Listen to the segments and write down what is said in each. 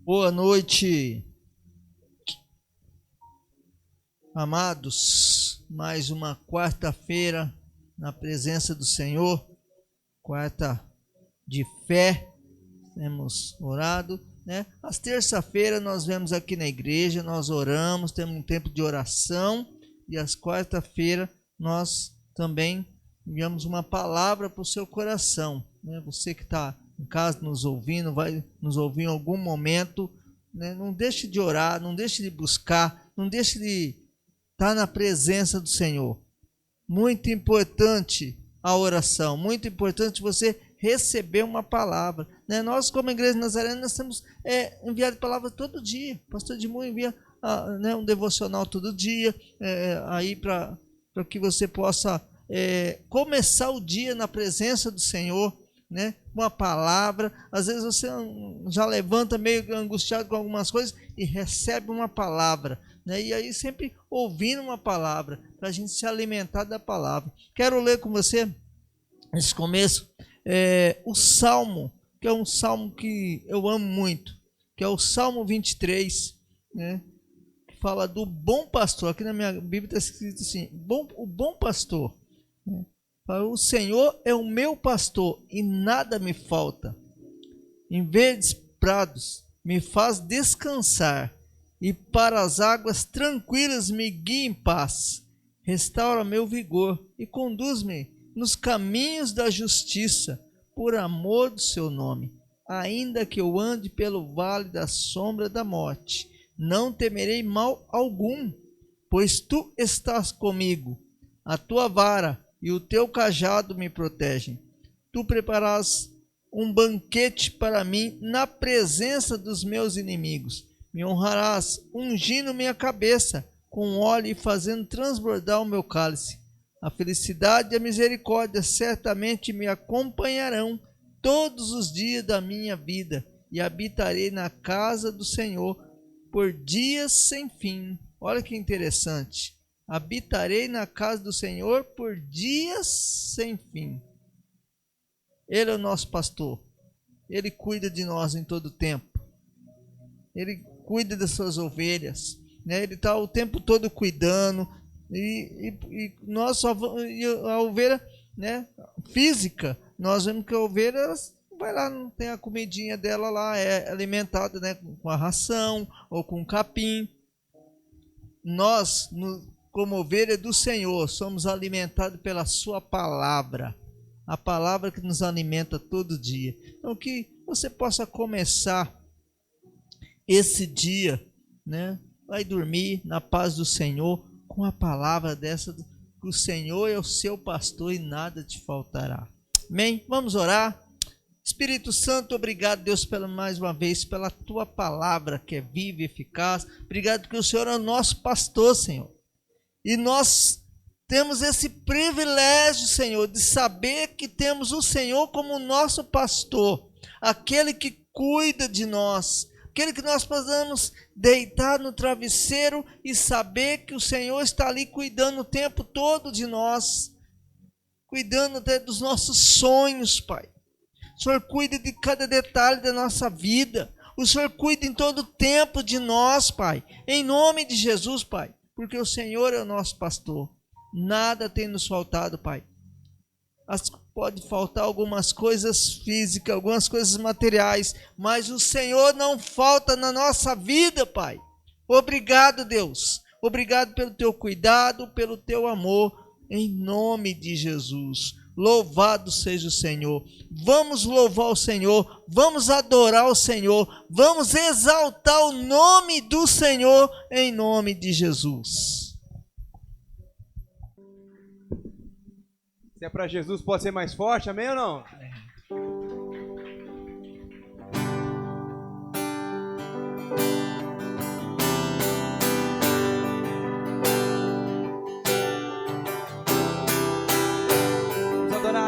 Boa noite, amados. Mais uma quarta-feira na presença do Senhor, quarta de fé, temos orado, né? Às terça-feiras nós vemos aqui na igreja, nós oramos, temos um tempo de oração, e às quarta-feiras nós também enviamos uma palavra para o seu coração, né? Você que está em casa nos ouvindo, vai nos ouvir em algum momento, né? Não deixe de orar, não deixe de buscar, não deixe de estar na presença do Senhor. Muito importante a oração, muito importante você receber uma palavra, né? Nós, como Igreja Nazarena, nós temos enviado palavra todo dia. O pastor Edmundo envia um devocional todo dia, aí para que você possa começar o dia na presença do Senhor, né? Uma palavra. Às vezes você já levanta meio angustiado com algumas coisas e recebe uma palavra, né? E aí sempre ouvindo uma palavra, para a gente se alimentar da palavra. Quero ler com você, nesse começo, o Salmo, que é um Salmo que eu amo muito, que é o Salmo 23, né? Que fala do bom pastor. Aqui na minha Bíblia está escrito assim, o bom pastor, né? O Senhor é o meu pastor e nada me falta. Em verdes prados me faz descansar, e para as águas tranquilas me guia em paz. Restaura meu vigor e conduz-me nos caminhos da justiça, por amor do seu nome. Ainda que eu ande pelo vale da sombra da morte, não temerei mal algum, pois tu estás comigo. A tua vara e o teu cajado me protegem. Tu preparas um banquete para mim na presença dos meus inimigos. Me honrarás, ungindo minha cabeça com óleo e fazendo transbordar o meu cálice. A felicidade e a misericórdia certamente me acompanharão todos os dias da minha vida, e habitarei na casa do Senhor por dias sem fim. Olha que interessante. Habitarei na casa do Senhor por dias sem fim. Ele é o nosso pastor. Ele cuida de nós em todo tempo. Ele cuida das suas ovelhas, né? Ele está o tempo todo cuidando. E nós só a ovelha, né, física, nós vemos que a ovelha vai lá, não tem a comidinha dela lá, é alimentada, né, com a ração ou com capim. Nós, como ovelha do Senhor, somos alimentados pela sua palavra, a palavra que nos alimenta todo dia. Então que você possa começar esse dia, né, vai dormir na paz do Senhor, com a palavra dessa, que o Senhor é o seu pastor e nada te faltará. Amém? Vamos orar. Espírito Santo, obrigado, Deus, mais uma vez, pela tua palavra que é viva e eficaz. Obrigado porque o Senhor é o nosso pastor, Senhor. E nós temos esse privilégio, Senhor, de saber que temos o Senhor como nosso pastor, aquele que cuida de nós, aquele que nós podemos deitar no travesseiro e saber que o Senhor está ali cuidando o tempo todo de nós, cuidando até dos nossos sonhos, Pai. O Senhor cuida de cada detalhe da nossa vida. O Senhor cuida em todo tempo de nós, Pai. Em nome de Jesus, Pai. Porque o Senhor é o nosso pastor. Nada tem nos faltado, Pai. Pode faltar algumas coisas físicas, algumas coisas materiais, mas o Senhor não falta na nossa vida, Pai. Obrigado, Deus. Obrigado pelo teu cuidado, pelo teu amor, em nome de Jesus. Louvado seja o Senhor. Vamos louvar o Senhor, vamos adorar o Senhor, vamos exaltar o nome do Senhor, em nome de Jesus. Se é para Jesus, pode ser mais forte, amém ou não? Vamos adorar.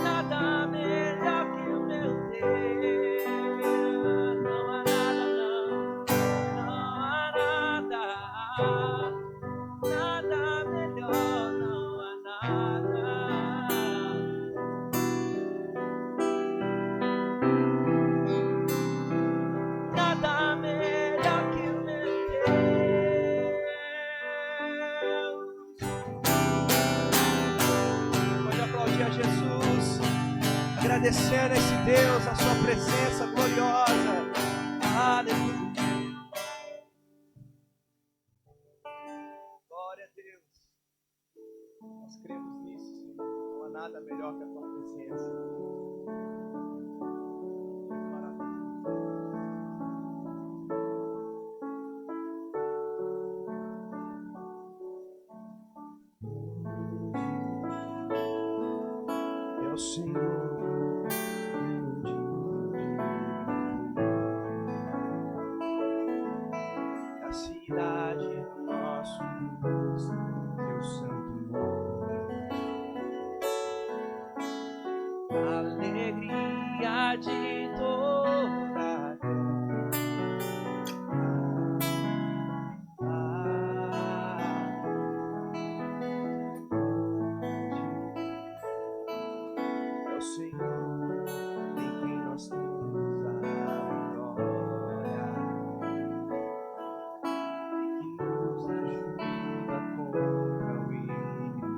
Nada melhor que o meu Deus. Não há nada, não há nada. Nada melhor, não há nada. Nada melhor que o meu Deus. Pode aplaudir a Jesus, agradecendo a esse Deus, a sua presença gloriosa. Aleluia. Glória a Deus. Nós cremos nisso, Senhor. Não há nada melhor que a tua presença. É o Senhor. A cidade do nosso Deus, teu santo nome. Alegria de toda a É o Senhor em quem nós temos a glória, que nos ajuda contra o inimigo.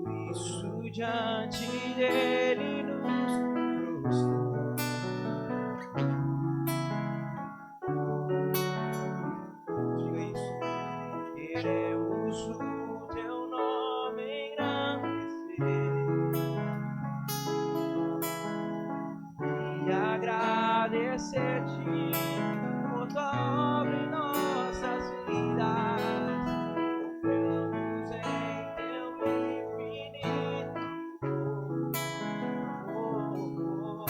Por isso diante dele nos prostramos. Diga isso. Queremos o teu nome engrandecer e agradecer-te por tua obra em nossas vidas. Confiamos em teu infinito amor.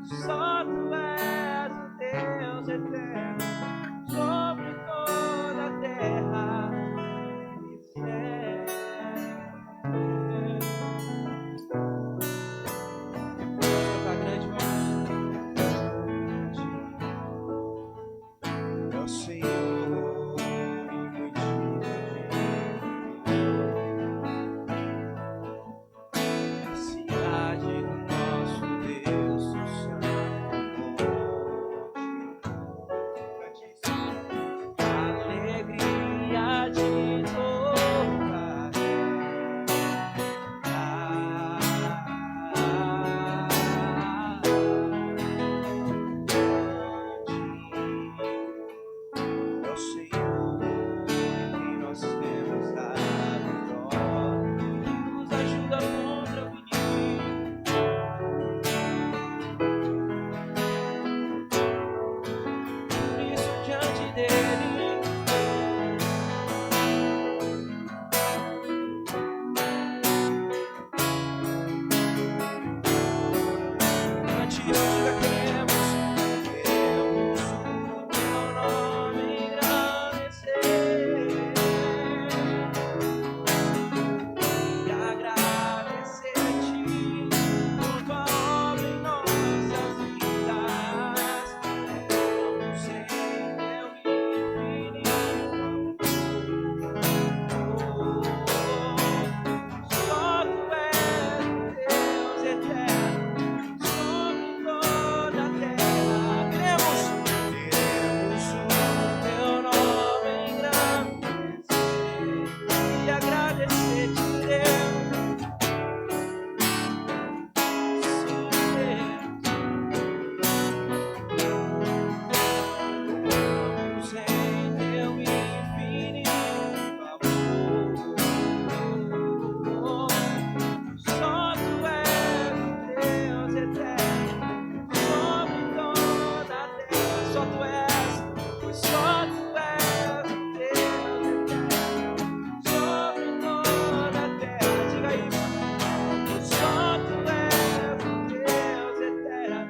Só tu és o Deus eterno sobre toda a terra e céu. Vamos cantar grande, vamos. É o Senhor em A cidade do nosso Deus, o santo monte. Alegria de toda a É o Senhor em quem nós temos a glória. que nos ajuda contra o inimigo. Por isso diante dele antes diga queremos o teu nome engrandecer e agradecer-te por tua obra em nossas vidas. Confiamos em teu infinito amor. Só tu és Deus eterno sobre toda a terra. Queremos o teu nome engrandecer e agradecer-te, Deus. Sim, Deus. Confiamos em teu infinito amor. Só tu és Deus eterno sobre toda a terra. Só tu és, pois só tu és Deus eterno sobre toda a terra. Diga aí, pois só tu és Deus eterno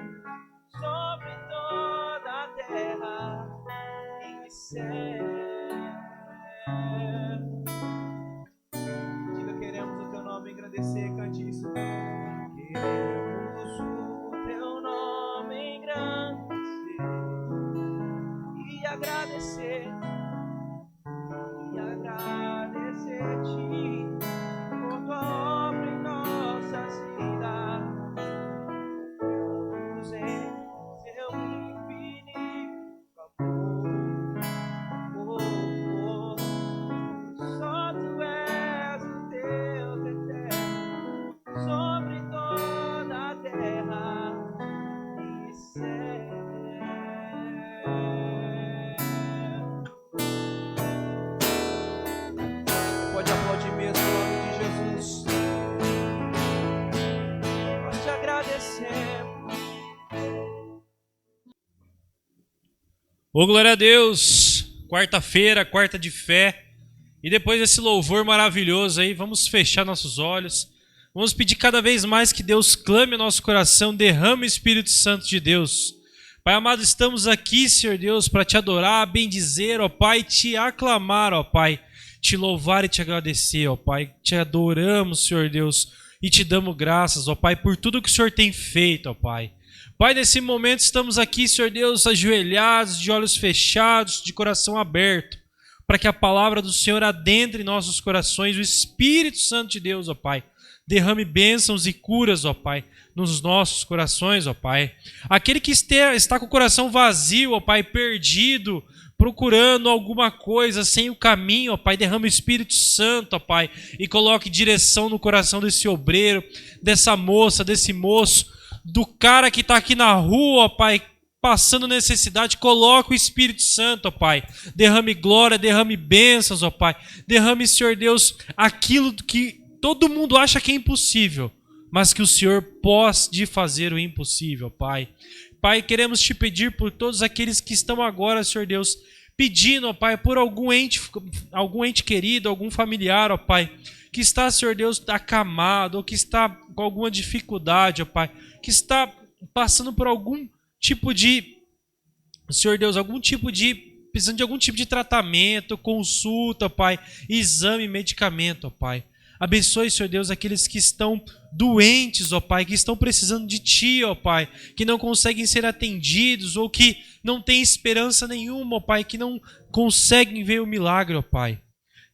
sobre toda Diga, queremos o teu nome engrandecer, cante isso. Queremos o teu nome engrandecer e agradecer a-ti por tua obra em nossas vidas. Vamos em teu infinito amor. Só tu és o Deus eterno sobre toda a terra e céu. Pode aplaudir mesmo em nome de Jesus. Nós te agradecemos. Ô, glória a Deus! Quarta-feira, quarta de fé. E depois desse louvor maravilhoso aí, vamos fechar nossos olhos. Vamos pedir cada vez mais que Deus clame o nosso coração, derrame o Espírito Santo de Deus. Pai amado, estamos aqui, Senhor Deus, para te adorar, bendizer, ó Pai, te aclamar, ó Pai, te louvar e te agradecer, ó Pai. Te adoramos, Senhor Deus, e te damos graças, ó Pai, por tudo que o Senhor tem feito, ó Pai. Pai, nesse momento estamos aqui, Senhor Deus, ajoelhados, de olhos fechados, de coração aberto, para que a palavra do Senhor adentre em nossos corações, o Espírito Santo de Deus, ó Pai, derrame bênçãos e curas, ó Pai, nos nossos corações, ó Pai. Aquele que está com o coração vazio, ó Pai, perdido, procurando alguma coisa sem o caminho, ó Pai, derrame o Espírito Santo, ó Pai, e coloque direção no coração desse obreiro, dessa moça, desse moço, do cara que está aqui na rua, ó Pai, passando necessidade. Coloca o Espírito Santo, ó Pai, derrame glória, derrame bênçãos, ó Pai, derrame, Senhor Deus, aquilo que todo mundo acha que é impossível, mas que o Senhor pode fazer o impossível, Pai. Pai, queremos te pedir por todos aqueles que estão agora, Senhor Deus, pedindo, ó Pai, por algum ente querido, algum familiar, ó Pai, que está, Senhor Deus, acamado, ou que está com alguma dificuldade, ó Pai, que está passando por algum tipo de, Senhor Deus, precisando de algum tipo de tratamento, consulta, ó Pai, exame, medicamento, ó Pai. Abençoe, Senhor Deus, aqueles que estão doentes, ó Pai, que estão precisando de Ti, ó Pai, que não conseguem ser atendidos ou que não têm esperança nenhuma, ó Pai, que não conseguem ver o milagre, ó Pai.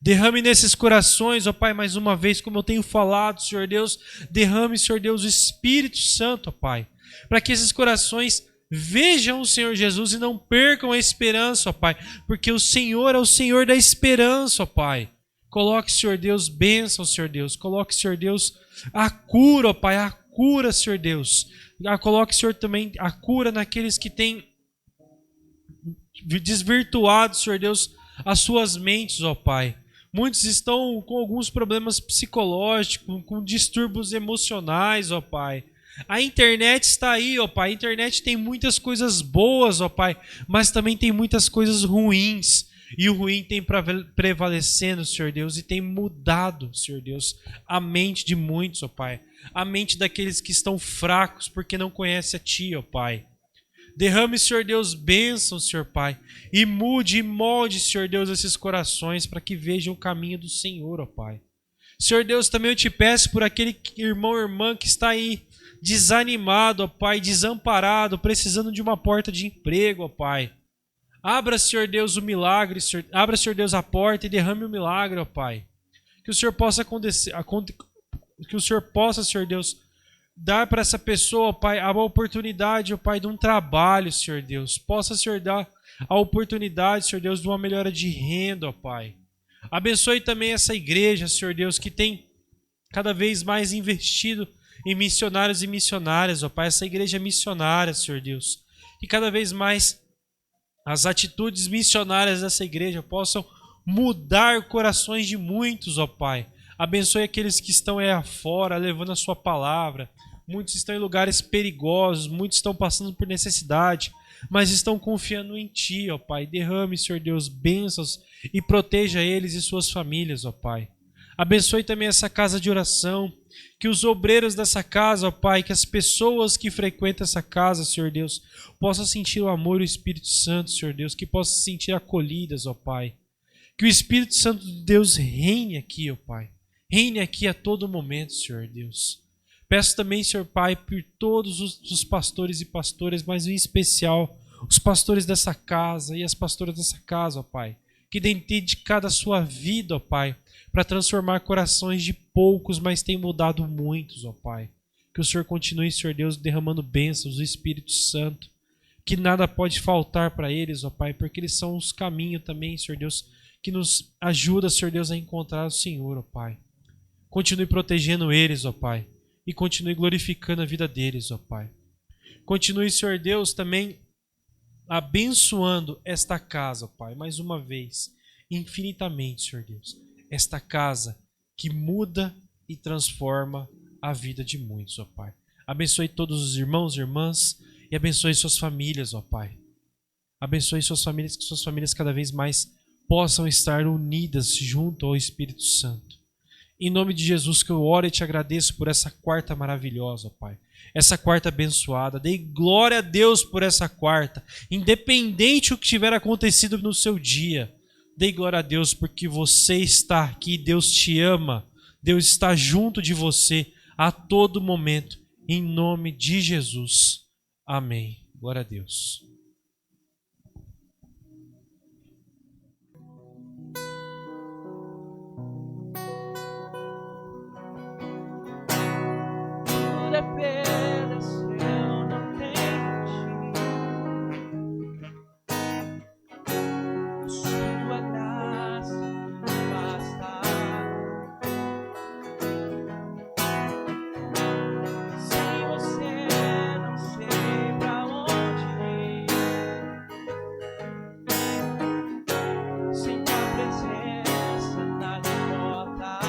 Derrame nesses corações, ó Pai, mais uma vez, como eu tenho falado, Senhor Deus, derrame, Senhor Deus, o Espírito Santo, ó Pai, para que esses corações vejam o Senhor Jesus e não percam a esperança, ó Pai, porque o Senhor é o Senhor da esperança, ó Pai. Coloque, Senhor Deus, bênção, Senhor Deus. Coloque, Senhor Deus, a cura, ó Pai, a cura, Senhor Deus. Coloque, Senhor, também a cura naqueles que têm desvirtuado, Senhor Deus, as suas mentes, ó Pai. Muitos estão com alguns problemas psicológicos, com distúrbios emocionais, ó Pai. A internet está aí, ó Pai. A internet tem muitas coisas boas, ó Pai, mas também tem muitas coisas ruins. E o ruim tem prevalecendo, Senhor Deus, e tem mudado, Senhor Deus, a mente de muitos, ó Pai. A mente daqueles que estão fracos porque não conhecem a Ti, ó Pai. Derrame, Senhor Deus, bênção, Senhor Pai, e mude e molde, Senhor Deus, esses corações para que vejam o caminho do Senhor, ó Pai. Senhor Deus, também eu te peço por aquele irmão ou irmã que está aí desanimado, ó Pai, desamparado, precisando de uma porta de emprego, ó Pai. Abra, Senhor Deus, o milagre, Senhor. Abra, Senhor Deus, a porta e derrame o milagre, ó Pai. Que o Senhor possa Senhor Deus, dar para essa pessoa, ó Pai, a oportunidade, ó Pai, de um trabalho, Senhor Deus. Possa, Senhor, dar a oportunidade, Senhor Deus, de uma melhora de renda, ó Pai. Abençoe também essa igreja, Senhor Deus, que tem cada vez mais investido em missionários e missionárias, ó Pai. Essa igreja missionária, Senhor Deus. Que cada vez mais as atitudes missionárias dessa igreja possam mudar corações de muitos, ó Pai. Abençoe aqueles que estão aí afora, levando a sua palavra. Muitos estão em lugares perigosos, muitos estão passando por necessidade, mas estão confiando em Ti, ó Pai. Derrame, Senhor Deus, bênçãos e proteja eles e suas famílias, ó Pai. Abençoe também essa casa de oração, que os obreiros dessa casa, ó Pai, que as pessoas que frequentam essa casa, Senhor Deus, possam sentir o amor e o Espírito Santo, Senhor Deus, que possam se sentir acolhidas, ó Pai. Que o Espírito Santo de Deus reine aqui, ó Pai. Reine aqui a todo momento, Senhor Deus. Peço também, Senhor Pai, por todos os pastores e pastoras, mas em especial os pastores dessa casa e as pastoras dessa casa, ó Pai, que têm dedicado a sua vida, ó Pai, para transformar corações de poucos, mas tem mudado muitos, ó Pai. Que o Senhor continue, Senhor Deus, derramando bênçãos do Espírito Santo, que nada pode faltar para eles, ó Pai, porque eles são os caminhos também, Senhor Deus, que nos ajuda, Senhor Deus, a encontrar o Senhor, ó Pai. Continue protegendo eles, ó Pai, e continue glorificando a vida deles, ó Pai. Continue, Senhor Deus, também abençoando esta casa, ó Pai, mais uma vez, infinitamente, Senhor Deus. Esta casa que muda e transforma a vida de muitos, ó Pai. Abençoe todos os irmãos e irmãs e abençoe suas famílias, ó Pai. Abençoe suas famílias, que suas famílias cada vez mais possam estar unidas junto ao Espírito Santo. Em nome de Jesus que eu oro e te agradeço por essa quarta maravilhosa, ó Pai. Essa quarta abençoada. Dei glória a Deus por essa quarta. Independente do que tiver acontecido no seu dia. Dei glória a Deus porque você está aqui. Deus te ama. Deus está junto de você a todo momento. Em nome de Jesus. Amém. Glória a Deus. Pereceu, não tem sua graça basta. Sem você não sei pra onde ir. Sem tua presença nada importa.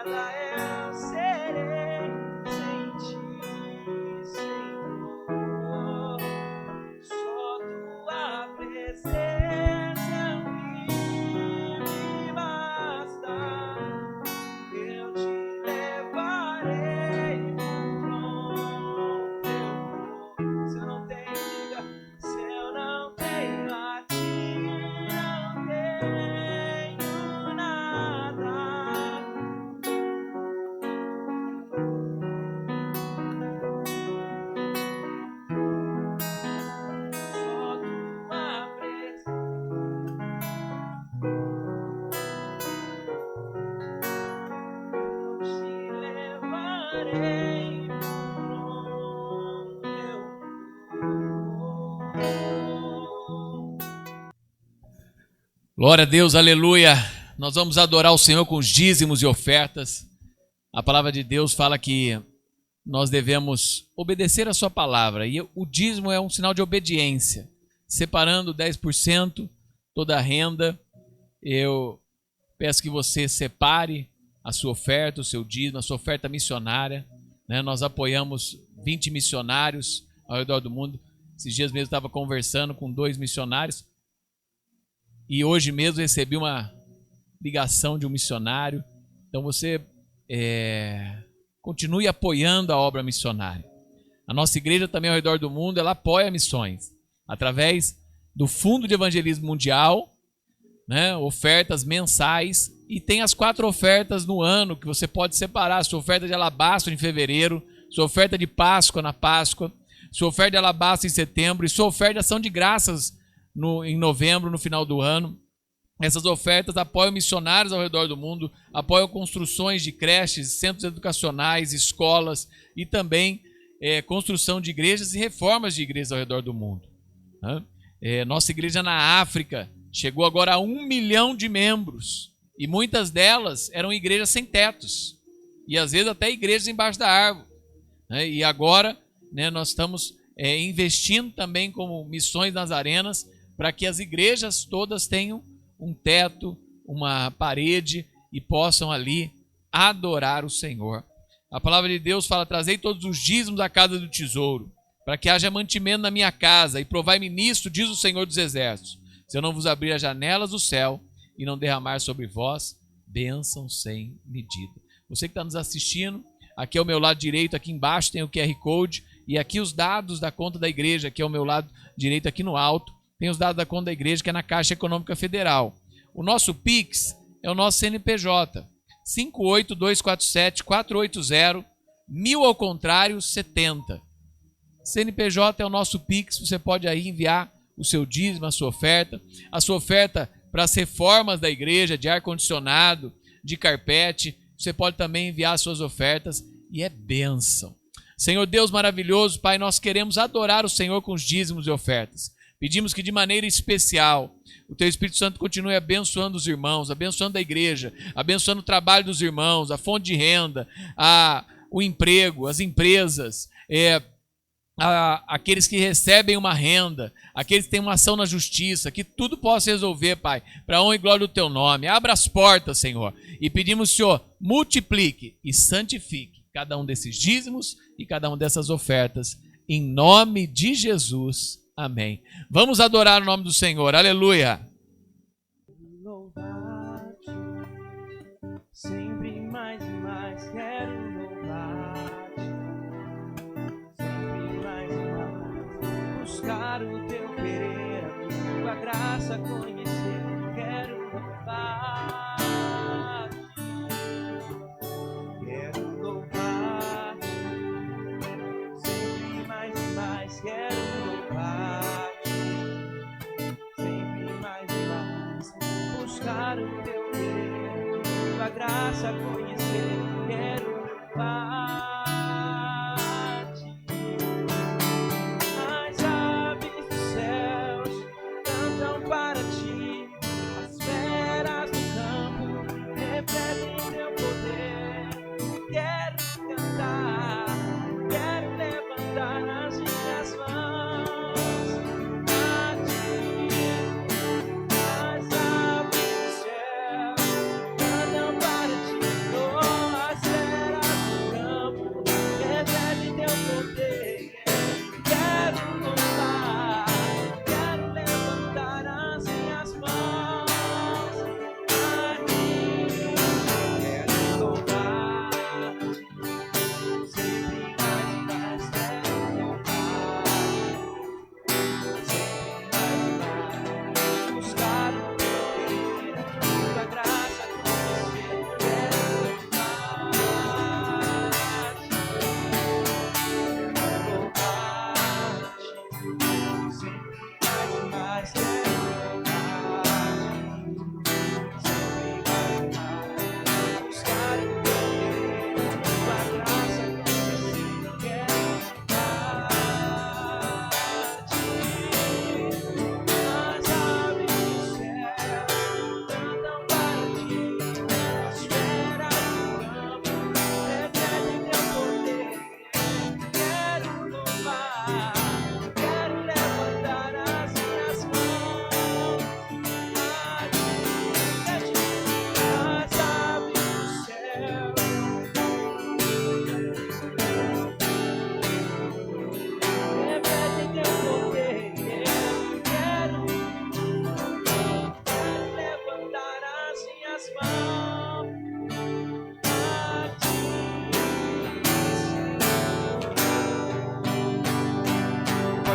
nada eu serei sem ti, Senhor. Só tua presença me basta. Eu te levarei por onde eu for. Se eu não tenho, diga, se eu não tenho a ti, não tenho nada. Só tua presença. Eu te levarei por onde eu for. Glória a Deus, aleluia. Nós vamos adorar o Senhor com os dízimos e ofertas. A palavra de Deus fala que nós devemos obedecer a sua palavra. E o dízimo é um sinal de obediência. Separando 10%, toda a renda, eu peço que você separe a sua oferta, o seu dízimo, a sua oferta missionária. Né? Nós apoiamos 20 missionários ao redor do mundo. Esses dias mesmo eu estava conversando com 2 missionários. E hoje mesmo recebi uma ligação de um missionário. Então você continue apoiando a obra missionária. A nossa igreja também ao redor do mundo, ela apoia missões. Através do Fundo de Evangelismo Mundial, né, ofertas mensais. E tem as 4 ofertas no ano que você pode separar. Sua oferta de alabastro em fevereiro, sua oferta de Páscoa na Páscoa, sua oferta de alabastro em setembro e sua oferta de ação de graças em novembro, no final do ano. Essas ofertas apoiam missionários ao redor do mundo, apoiam construções de creches, centros educacionais, escolas e também construção de igrejas e reformas de igrejas ao redor do mundo. Nossa igreja na África chegou agora a 1 milhão de membros e muitas delas eram igrejas sem tetos e às vezes até igrejas embaixo da árvore. E agora nós estamos investindo também como Missões Nazarenas para que as igrejas todas tenham um teto, uma parede e possam ali adorar o Senhor. A palavra de Deus fala: trazei todos os dízimos à casa do tesouro, para que haja mantimento na minha casa, e provai-me nisto, diz o Senhor dos Exércitos, se eu não vos abrir as janelas do céu e não derramar sobre vós bênção sem medida. Você que está nos assistindo, aqui ao meu lado direito, aqui embaixo tem o QR Code, e aqui os dados da conta da igreja, aqui ao meu lado direito, aqui no alto, tem os dados da conta da igreja, que é na Caixa Econômica Federal. O nosso Pix é o nosso CNPJ, 58247-480, 1000 ao contrário, 70. CNPJ é o nosso Pix, você pode aí enviar o seu dízimo, a sua oferta para as reformas da igreja, de ar-condicionado, de carpete. Você pode também enviar suas ofertas e é bênção. Senhor Deus maravilhoso, Pai, nós queremos adorar o Senhor com os dízimos e ofertas. Pedimos que de maneira especial o Teu Espírito Santo continue abençoando os irmãos, abençoando a igreja, abençoando o trabalho dos irmãos, a fonte de renda, o emprego, as empresas, aqueles que recebem uma renda, aqueles que têm uma ação na justiça, que tudo possa resolver, Pai, para a honra e glória do Teu nome. Abra as portas, Senhor, e pedimos, Senhor, multiplique e santifique cada um desses dízimos e cada uma dessas ofertas, em nome de Jesus. Amém. Vamos adorar o nome do Senhor. Aleluia. Louvar-te, sempre mais e mais quero louvar-te, sempre mais e mais buscar o teu querer, a tua graça conhecer, quero louvar-te, quero louvar-te, sempre mais e mais quero louvar-te. Buscar o teu querer, tua graça conhecer, quero louvar-te. As aves dos céus cantam para ti, as feras do campo repetem teu poder. Quero cantar, quero levantar as minhas mãos a ti. As aves dos céus cantam para ti, oh.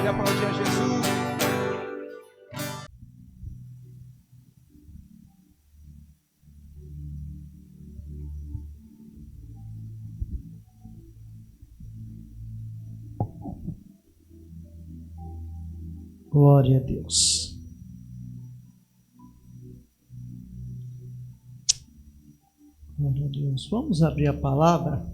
Pode aplaudir a Jesus. Glória a Deus. Glória a Deus. Vamos abrir a palavra.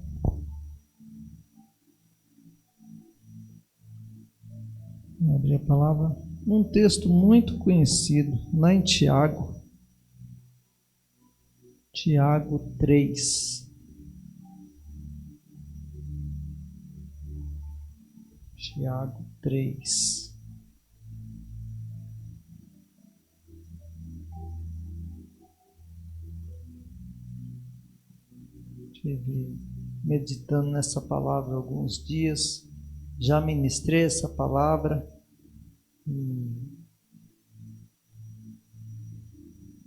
Vamos abrir a palavra num texto muito conhecido, lá em Tiago. Tiago 3. Tiago 3. Estive meditando nessa palavra alguns dias, já ministrei essa palavra.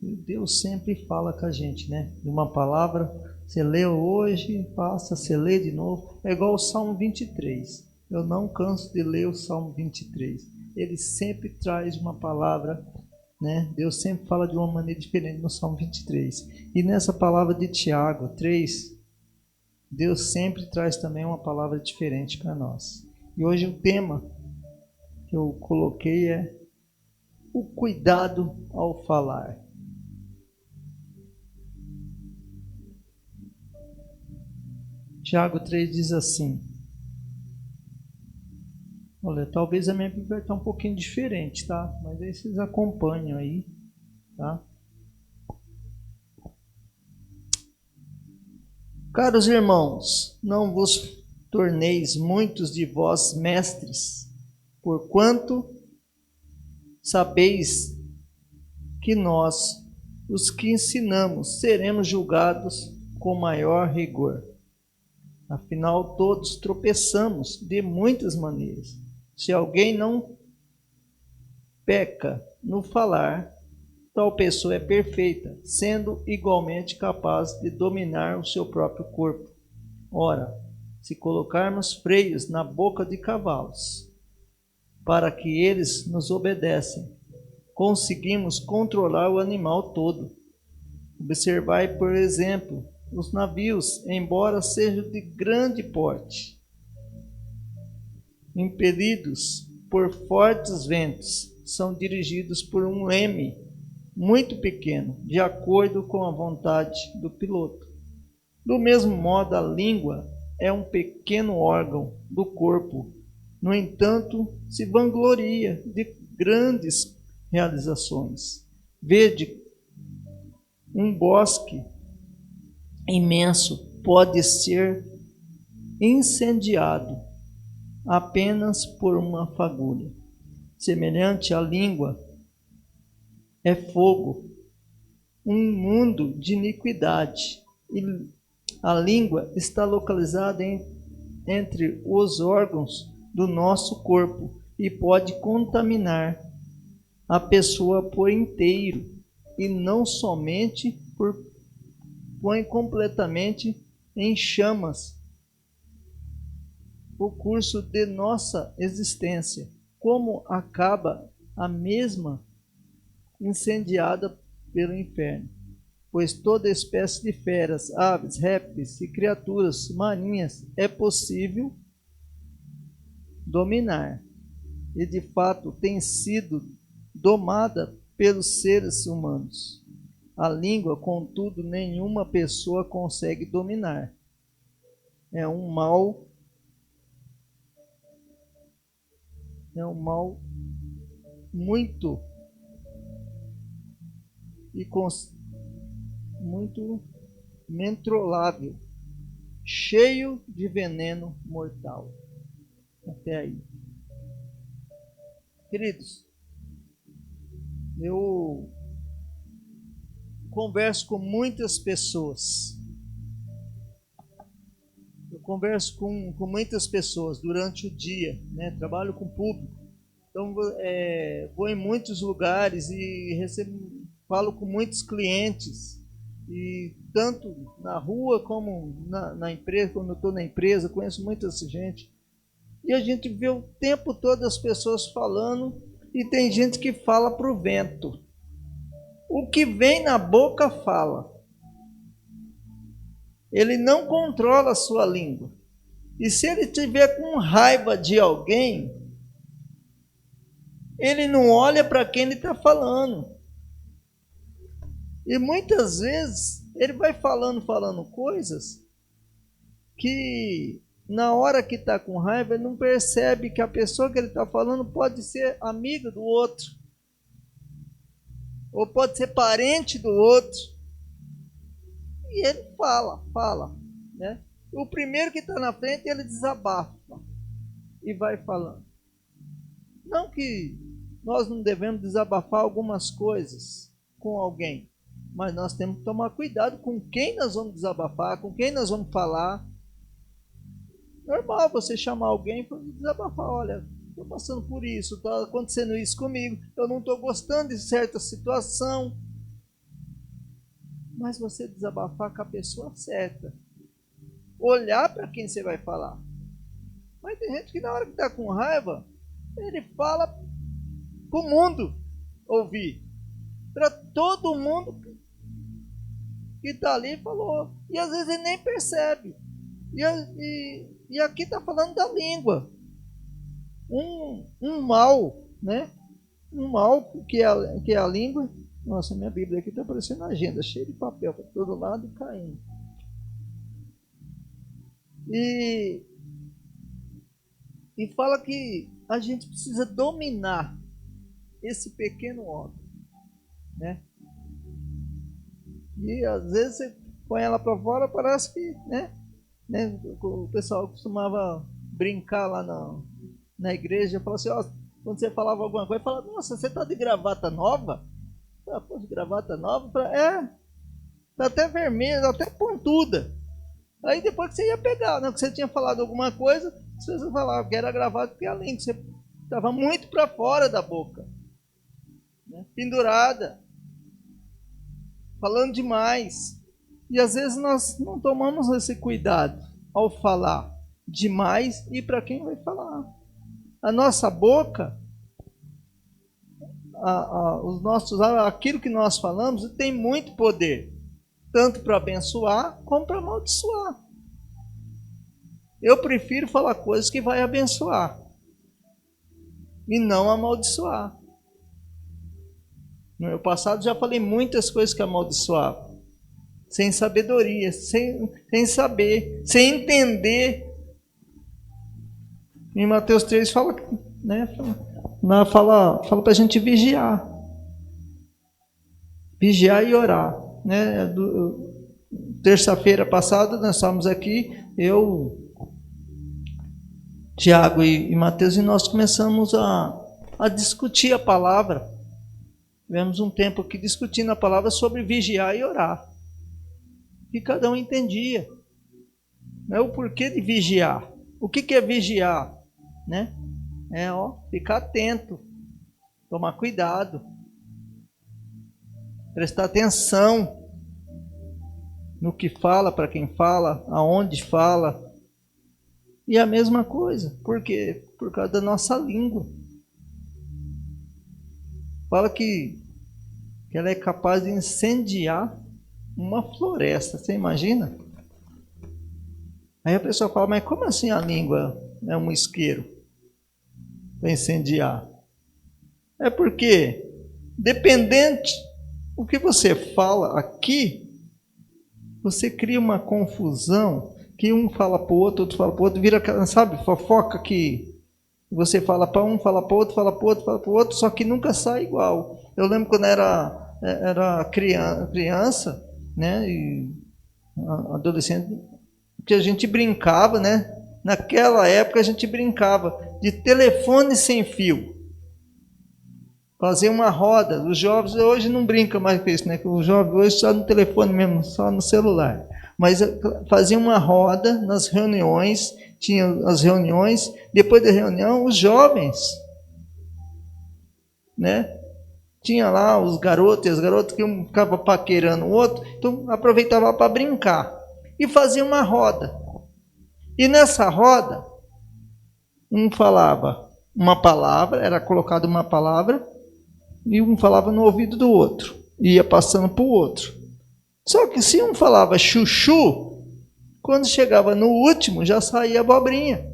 E Deus sempre fala com a gente, né? De uma palavra, você leu hoje, passa, você lê de novo. É igual o Salmo 23. Eu não canso de ler o Salmo 23. Ele sempre traz uma palavra, né? Deus sempre fala de uma maneira diferente no Salmo 23. E nessa palavra de Tiago 3, Deus sempre traz também uma palavra diferente para nós. E hoje o tema que eu coloquei é o cuidado ao falar. Tiago 3 diz assim. Olha, talvez a minha Bíblia está um pouquinho diferente, tá? Mas aí vocês acompanham aí, tá? Caros irmãos, não vos torneis muitos de vós mestres, porquanto sabeis que nós, os que ensinamos, seremos julgados com maior rigor. Afinal, todos tropeçamos de muitas maneiras. Se alguém não peca no falar, tal pessoa é perfeita, sendo igualmente capaz de dominar o seu próprio corpo. Ora, se colocarmos freios na boca de cavalos, para que eles nos obedecem, conseguimos controlar o animal todo. Observai, por exemplo, os navios, embora sejam de grande porte, impelidos por fortes ventos, são dirigidos por um leme muito pequeno, de acordo com a vontade do piloto. Do mesmo modo, a língua é um pequeno órgão do corpo, no entanto, se vangloria de grandes realizações. Vede, um bosque imenso pode ser incendiado apenas por uma fagulha. Semelhante à língua é fogo, um mundo de iniquidade. E a língua está localizada entre os órgãos do nosso corpo e pode contaminar a pessoa por inteiro, e não somente põe completamente em chamas o curso de nossa existência, como acaba a mesma incendiada pelo inferno. Pois toda espécie de feras, aves, répteis e criaturas marinhas é possível dominar, e de fato tem sido domada pelos seres humanos. A língua, contudo, nenhuma pessoa consegue dominar. É um mal muito mentrolável, cheio de veneno mortal. Até aí. Queridos, eu converso com muitas pessoas. Eu converso com muitas pessoas durante o dia, né? Trabalho com público. Então, vou em muitos lugares e falo com muitos clientes. E tanto na rua como na empresa, quando eu estou na empresa, conheço muita gente. E a gente vê o tempo todo as pessoas falando, e tem gente que fala para o vento. O que vem na boca fala. Ele não controla a sua língua. E se ele tiver com raiva de alguém, ele não olha para quem ele está falando. E muitas vezes ele vai falando coisas que na hora que está com raiva ele não percebe que a pessoa que ele está falando pode ser amiga do outro. Ou pode ser parente do outro. E ele fala, né? O primeiro que está na frente, ele desabafa e vai falando. Não que nós não devemos desabafar algumas coisas com alguém, mas nós temos que tomar cuidado com quem nós vamos desabafar, com quem nós vamos falar. Normal você chamar alguém para desabafar, olha, estou passando por isso, está acontecendo isso comigo, eu não estou gostando de certa situação. Mas você desabafar com a pessoa certa. Olhar para quem você vai falar. Mas tem gente que na hora que está com raiva, ele fala para o mundo ouvir. Para todo mundo que está ali falou. E às vezes ele nem percebe. E aqui está falando da língua. Um mal, né? Um mal que é a língua. Nossa, minha Bíblia aqui está parecendo agenda, cheia de papel para todo lado e caindo. E fala que a gente precisa dominar esse pequeno homem, né? E às vezes você põe ela para fora, parece que, né? O pessoal costumava brincar lá na igreja, falava assim, ó, quando você falava alguma coisa, falava, nossa, você está de gravata nova? Pô, de gravata nova? Tá até vermelha, até pontuda. Aí depois que você ia pegar, né? Que você tinha falado alguma coisa, você falava que era gravata porque a língua você estava muito para fora da boca, né? Pendurada, falando demais. E às vezes nós não tomamos esse cuidado ao falar demais e para quem vai falar. A nossa boca, aquilo que nós falamos tem muito poder, tanto para abençoar como para amaldiçoar. Eu prefiro falar coisas que vai abençoar e não amaldiçoar. No meu passado já falei muitas coisas que amaldiçoavam, sem sabedoria, sem saber, sem entender. Em Mateus 3 fala, né? Fala para a gente vigiar. Vigiar e orar, né? Terça-feira passada nós estávamos aqui, eu, Tiago e Mateus, e nós começamos a discutir a palavra. Tivemos um tempo aqui discutindo a palavra sobre vigiar e orar. E cada um entendia, né, o porquê de vigiar. O que é vigiar? Né? Ficar atento, tomar cuidado, prestar atenção no que fala, para quem fala, aonde fala. E a mesma coisa, por quê? Por causa da nossa língua. Fala que ela é capaz de incendiar uma floresta, você imagina? Aí a pessoa fala, mas como assim a língua é um isqueiro para incendiar? É porque, dependente do que você fala aqui, você cria uma confusão, que um fala para o outro fala para o outro, vira, sabe, fofoca que você fala para um, fala para o outro, fala para o outro, fala para o outro, só que nunca sai igual. Eu lembro quando era criança, né, e adolescente, que a gente brincava, né? Naquela época a gente brincava de telefone sem fio. Fazer uma roda. Os jovens hoje não brincam mais com isso, né? Os jovens hoje só no telefone mesmo, só no celular. Mas fazia uma roda nas reuniões, tinha as reuniões, depois da reunião, os jovens, né? Tinha lá os garotos e as garotas que um ficava paquerando o outro, então aproveitava para brincar. E fazia uma roda. E nessa roda, Um falava uma palavra, era colocada uma palavra, e um falava no ouvido do outro, ia passando para o outro. Só que se um falava chuchu, quando chegava no último já saía abobrinha.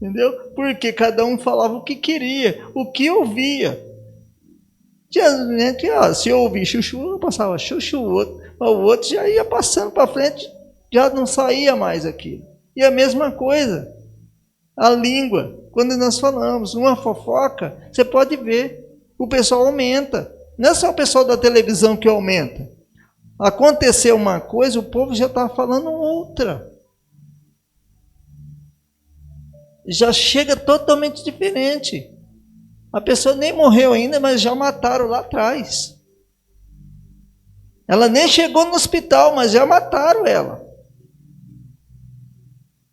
Entendeu? Porque cada um falava o que queria, o que ouvia. Se eu ouvir chuchu, eu passava chuchu, o outro já ia passando para frente, já não saía mais aquilo. E a mesma coisa, a língua. Quando nós falamos uma fofoca, você pode ver, o pessoal aumenta. Não é só o pessoal da televisão que aumenta. Aconteceu uma coisa, o povo já está falando outra. Já chega totalmente diferente. A pessoa nem morreu ainda, mas já mataram lá atrás. Ela nem chegou no hospital, mas já mataram ela.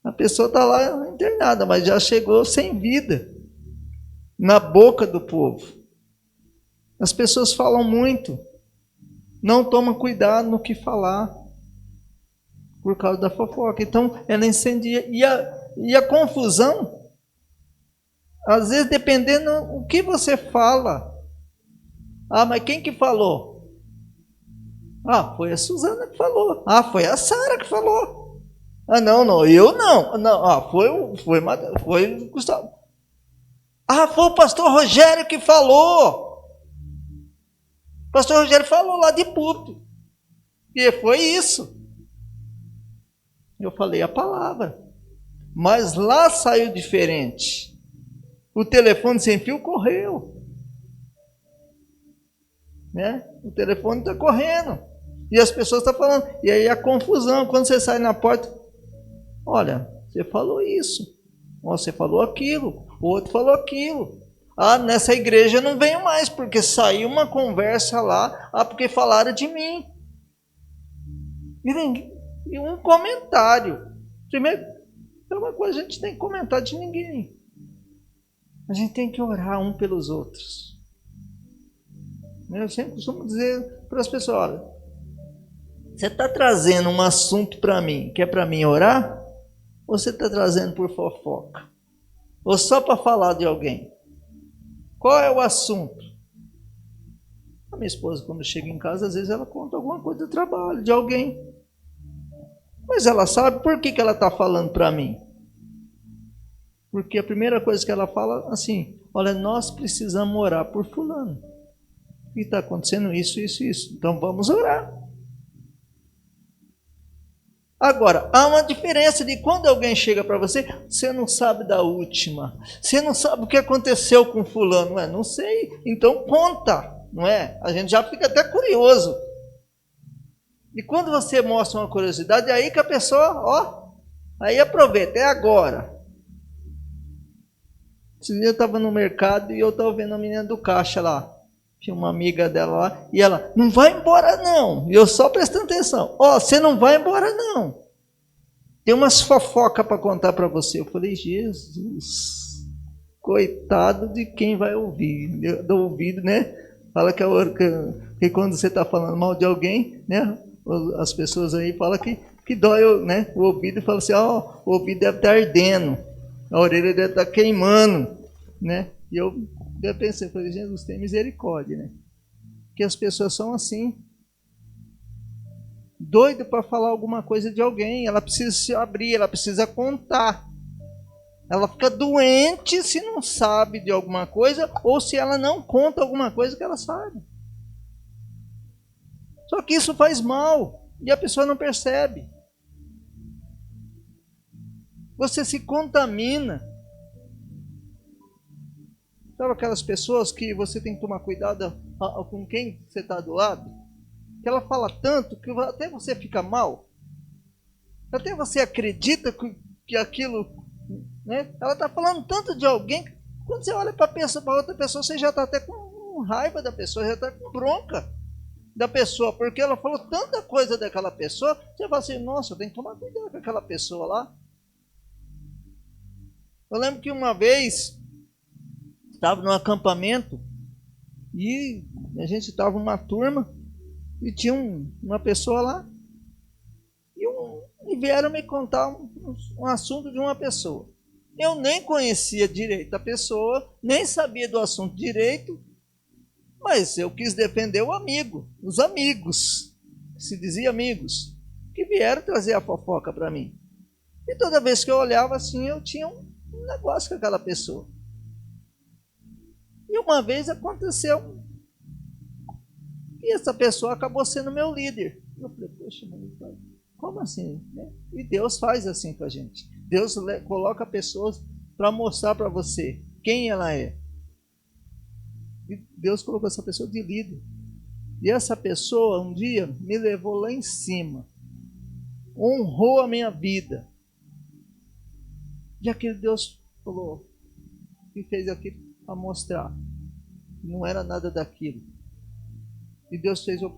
A pessoa está lá internada, mas já chegou sem vida na boca do povo. As pessoas falam muito, não tomam cuidado no que falar por causa da fofoca. Então, ela incendia. E a confusão, às vezes, dependendo o que você fala. Ah, mas quem que falou? Ah, foi a Suzana que falou. Ah, foi a Sara que falou. Ah, não, eu não. Não, ah, foi o Gustavo. Ah, foi o pastor Rogério que falou. O pastor Rogério falou lá de púlpito. E foi isso. Eu falei a palavra. Mas lá saiu diferente. O telefone sem fio correu. Né? O telefone está correndo. E as pessoas estão falando. E aí a confusão, quando você sai na porta, olha, você falou isso. Você falou aquilo. O outro falou aquilo. Ah, nessa igreja eu não venho mais, porque saiu uma conversa lá. Ah, porque falaram de mim. E um comentário. Primeiro, é uma coisa, a gente tem que comentar de ninguém. A gente tem que orar um pelos outros. Eu sempre costumo dizer para as pessoas, olha, você está trazendo um assunto para mim, que é para mim orar? Ou você está trazendo por fofoca? Ou só para falar de alguém? Qual é o assunto? A minha esposa, quando chega em casa, às vezes ela conta alguma coisa do trabalho, de alguém. Mas ela sabe por que ela está falando para mim. Porque a primeira coisa que ela fala, assim, olha, nós precisamos orar por fulano. E está acontecendo isso. Então vamos orar. Agora, há uma diferença de quando alguém chega para você, você não sabe da última. Você não sabe o que aconteceu com fulano. Não sei. Então conta, não é? A gente já fica até curioso. E quando você mostra uma curiosidade, é aí que a pessoa, aí aproveita, é agora. Esse dia eu estava no mercado e eu estava vendo a menina do caixa lá. Tinha uma amiga dela lá, e ela, não vai embora não. E eu só prestando atenção. Você não vai embora não. Tem umas fofocas para contar para você. Eu falei, Jesus, coitado de quem vai ouvir. Do ouvido, né? Fala que quando você está falando mal de alguém, né? As pessoas aí falam que dói, né? O ouvido e fala assim, o ouvido deve estar ardendo, a orelha deve estar queimando, né? E eu pensei, falei, Jesus, tem misericórdia, né? Que as pessoas são assim, doido para falar alguma coisa de alguém, ela precisa se abrir, ela precisa contar. Ela fica doente se não sabe de alguma coisa ou se ela não conta alguma coisa que ela sabe. Só que isso faz mal e a pessoa não percebe. Você se contamina. Sabe aquelas pessoas que você tem que tomar cuidado com quem você está do lado? Que ela fala tanto que até você fica mal. Até você acredita que aquilo... Né? Ela está falando tanto de alguém que quando você olha para outra pessoa, você já está até com raiva da pessoa, já está com bronca da pessoa, porque ela falou tanta coisa daquela pessoa, você fala assim, nossa, eu tenho que tomar cuidado com aquela pessoa lá. Eu lembro que uma vez estava num acampamento e a gente estava uma turma e tinha uma pessoa lá e vieram me contar um assunto de uma pessoa. Eu nem conhecia direito a pessoa, nem sabia do assunto direito, mas eu quis defender o amigo, os amigos, se dizia amigos, que vieram trazer a fofoca para mim. E toda vez que eu olhava assim, eu tinha um negócio com aquela pessoa. E uma vez aconteceu, e essa pessoa acabou sendo meu líder. Eu falei, poxa, mas como assim? E Deus faz assim com a gente. Deus coloca pessoas para mostrar para você quem ela é. E Deus colocou essa pessoa de líder. E essa pessoa um dia me levou lá em cima. Honrou a minha vida. E aquele Deus falou, que fez aquilo para mostrar. Não era nada daquilo. E Deus fez eu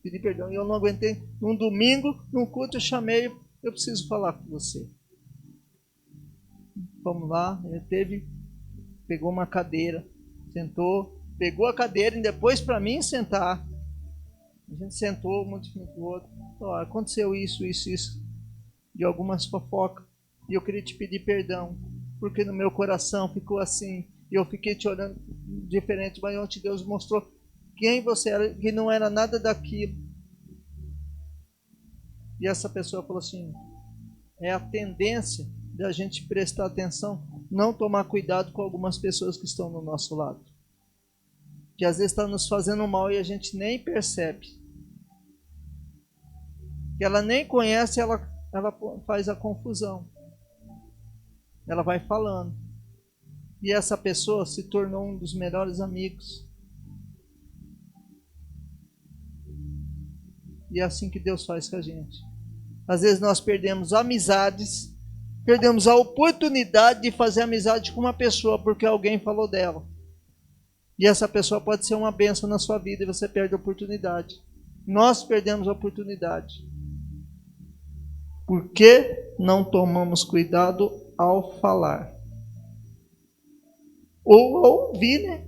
pedir perdão. E eu não aguentei. Num domingo, num culto, eu chamei. Eu preciso falar com você. Vamos lá. Ele pegou uma cadeira, sentou, pegou a cadeira e depois para mim sentar. A gente sentou, um monte do outro. Aconteceu isso, de algumas fofocas. E eu queria te pedir perdão, porque no meu coração ficou assim. E eu fiquei te olhando diferente, mas ontem Deus mostrou quem você era, que não era nada daquilo. E essa pessoa falou assim, é a tendência da gente prestar atenção, não tomar cuidado com algumas pessoas que estão no nosso lado. Que às vezes está nos fazendo mal e a gente nem percebe. Que ela nem conhece, ela faz a confusão. Ela vai falando. E essa pessoa se tornou um dos melhores amigos. E é assim que Deus faz com a gente. Às vezes nós perdemos amizades, perdemos a oportunidade de fazer amizade com uma pessoa porque alguém falou dela. E essa pessoa pode ser uma bênção na sua vida e você perde a oportunidade. Nós perdemos a oportunidade. Por que não tomamos cuidado ao falar? Ou ao ouvir, né?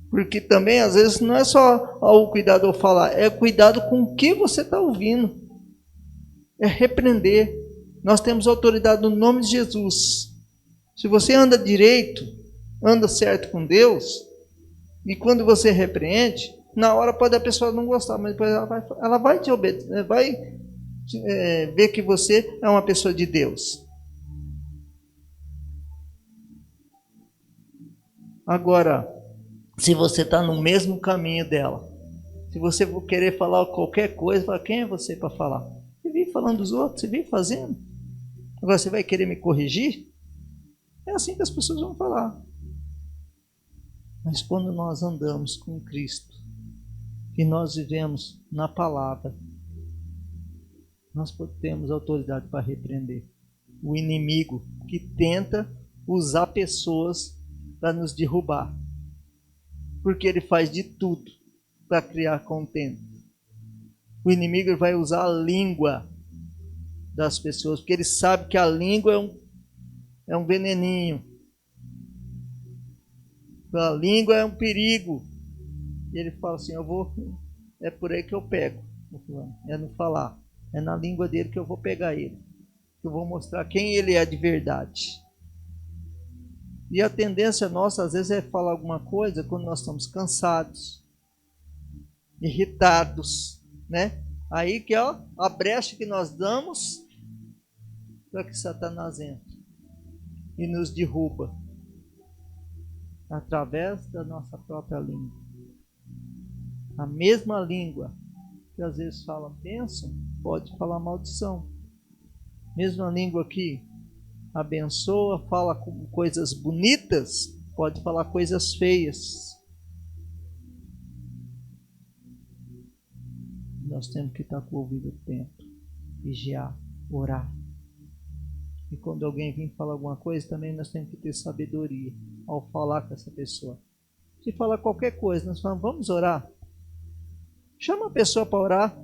Porque também, às vezes, não é só o cuidado ao falar, é cuidado com o que você está ouvindo. É repreender. Nós temos autoridade no nome de Jesus. Se você anda direito, anda certo com Deus, e quando você repreende, na hora pode a pessoa não gostar, mas depois ela vai te obedecer, vai ver que você é uma pessoa de Deus. Agora, se você está no mesmo caminho dela, se você for querer falar qualquer coisa, fala, quem é você para falar? Você vive falando dos outros, você vive fazendo. Agora você vai querer me corrigir? É assim que as pessoas vão falar. Mas quando nós andamos com Cristo e nós vivemos na palavra, nós temos autoridade para repreender o inimigo que tenta usar pessoas para nos derrubar. Porque ele faz de tudo para criar contenda. O inimigo vai usar a língua das pessoas, porque ele sabe que a língua é um veneninho. A língua é um perigo. E ele fala assim, é por aí que eu pego. É no falar. É na língua dele que eu vou pegar ele. Que eu vou mostrar quem ele é de verdade. E a tendência nossa, às vezes, é falar alguma coisa quando nós estamos cansados, irritados, né? Aí que é a brecha que nós damos para que Satanás entre e nos derruba através da nossa própria língua. A mesma língua que às vezes fala bênção, pode falar maldição. Mesma língua que abençoa, fala coisas bonitas, pode falar coisas feias. Nós temos que estar com o ouvido atento, vigiar, orar. E quando alguém vir falar alguma coisa, também nós temos que ter sabedoria ao falar com essa pessoa. Se falar qualquer coisa, nós falamos, vamos orar. Chama a pessoa para orar.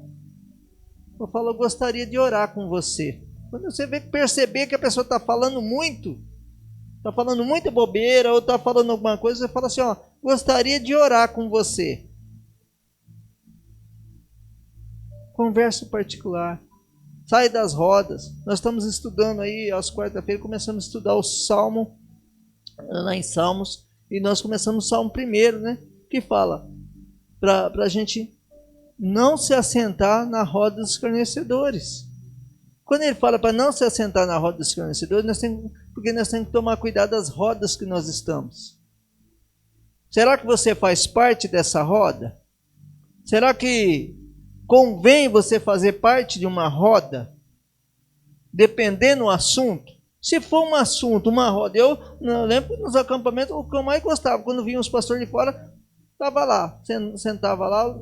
Eu falo, eu gostaria de orar com você. Quando você perceber que a pessoa está falando muita bobeira, ou está falando alguma coisa, você fala assim, gostaria de orar com você. Conversa particular. Sai das rodas. Nós estamos estudando aí, às quarta-feiras, começamos a estudar o Salmo, lá em Salmos, e nós começamos o Salmo 1, né? Que fala para a gente não se assentar na roda dos escarnecedores. Quando ele fala para não se assentar na roda dos escarnecedores, porque nós temos que tomar cuidado das rodas que nós estamos. Será que você faz parte dessa roda? Será que convém você fazer parte de uma roda? Dependendo do assunto. Se for um assunto, uma roda. Eu lembro que nos acampamentos, o que eu mais gostava, quando vinham os pastores de fora, estava lá, sentava lá,